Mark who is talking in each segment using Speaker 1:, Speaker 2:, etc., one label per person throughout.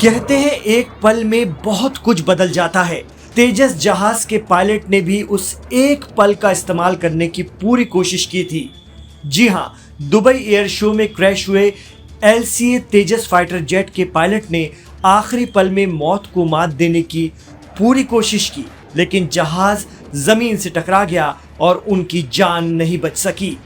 Speaker 1: कहते हैं एक पल में बहुत कुछ बदल जाता है। तेजस जहाज के पायलट ने भी उस एक पल का इस्तेमाल करने की पूरी कोशिश की थी। जी हां, दुबई एयर शो में क्रैश हुए LCA तेजस फाइटर जेट के पायलट ने आखिरी पल में मौत को मात देने की पूरी कोशिश की, लेकिन जहाज जमीन से टकरा गया और उनकी जान नहीं बच सकी।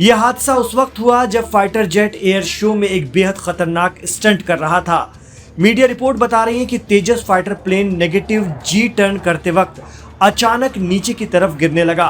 Speaker 1: यह हादसा उस वक्त हुआ जब फाइटर जेट एयर शो में एक बेहद खतरनाक स्टंट कर रहा था। मीडिया रिपोर्ट बता रही है कि तेजस फाइटर प्लेन नेगेटिव जी टर्न करते वक्त अचानक नीचे की तरफ गिरने लगा।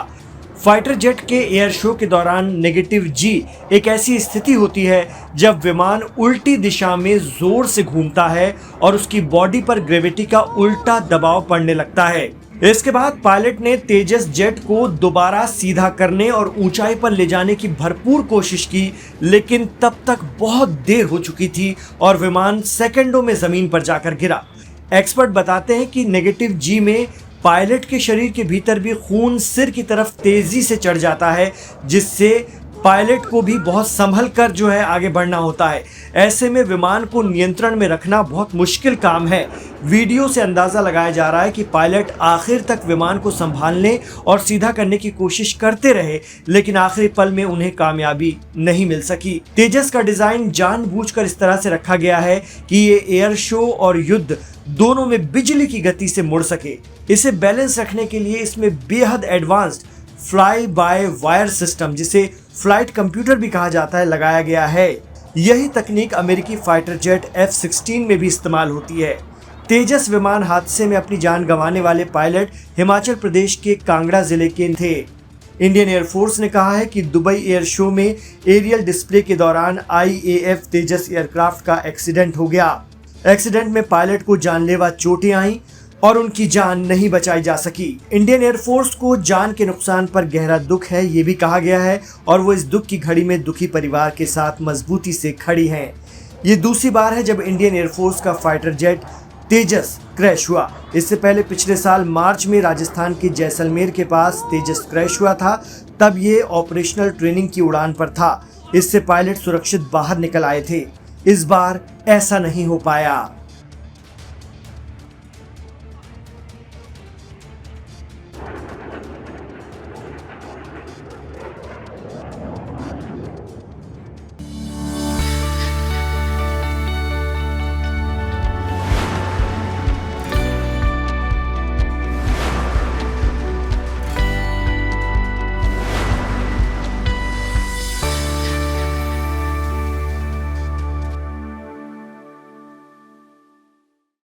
Speaker 1: फाइटर जेट के एयर शो के दौरान नेगेटिव जी एक ऐसी स्थिति होती है जब विमान उल्टी दिशा में जोर से घूमता है और उसकी बॉडी पर ग्रेविटी का उल्टा दबाव पड़ने लगता है। इसके बाद पायलट ने तेजस जेट को दोबारा सीधा करने और ऊंचाई पर ले जाने की भरपूर कोशिश की, लेकिन तब तक बहुत देर हो चुकी थी और विमान सेकंडों में जमीन पर जाकर गिरा। एक्सपर्ट बताते हैं कि नेगेटिव जी में पायलट के शरीर के भीतर भी खून सिर की तरफ तेजी से चढ़ जाता है, जिससे पायलट को भी बहुत संभल कर आगे बढ़ना होता है। ऐसे में विमान को नियंत्रण में रखना बहुत मुश्किल काम है। वीडियो से अंदाजा लगाया जा रहा है कि पायलट आखिर तक विमान को संभालने और सीधा करने की कोशिश करते रहे, लेकिन आखिरी पल में उन्हें कामयाबी नहीं मिल सकी। तेजस का डिजाइन जानबूझकर इस तरह से रखा गया है कि ये एयर शो और युद्ध दोनों में बिजली की गति से मुड़ सके। इसे बैलेंस रखने के लिए इसमें बेहद advanced fly by wire system, जिसे फ्लाइट कंप्यूटर भी कहा जाता है, लगाया गया है। यही तकनीक अमेरिकी फाइटर जेट F-16 में भी इस्तेमाल होती है। तेजस विमान हादसे में अपनी जान गंवाने वाले पायलट हिमाचल प्रदेश के कांगड़ा जिले के थे। इंडियन एयरफोर्स ने कहा है कि दुबई एयर शो में एरियल डिस्प्ले के दौरान IAF तेजस एयरक्राफ्ट का एक्सीडेंट हो गया। एक्सीडेंट में पायलट को जानलेवा चोटें आईं और उनकी जान नहीं बचाई जा सकी। इंडियन एयरफोर्स को जान के नुकसान पर गहरा दुख है, ये भी कहा गया है, और वो इस दुख की घड़ी में दुखी परिवार के साथ मजबूती से खड़ी हैं। ये दूसरी बार है जब इंडियन एयरफोर्स का फाइटर जेट तेजस क्रैश हुआ। इससे पहले पिछले साल मार्च में राजस्थान के जैसलमेर के पास तेजस क्रैश हुआ था। तब ये ऑपरेशनल ट्रेनिंग की उड़ान पर था। इससे पायलट सुरक्षित बाहर निकल आए थे। इस बार ऐसा नहीं हो पाया।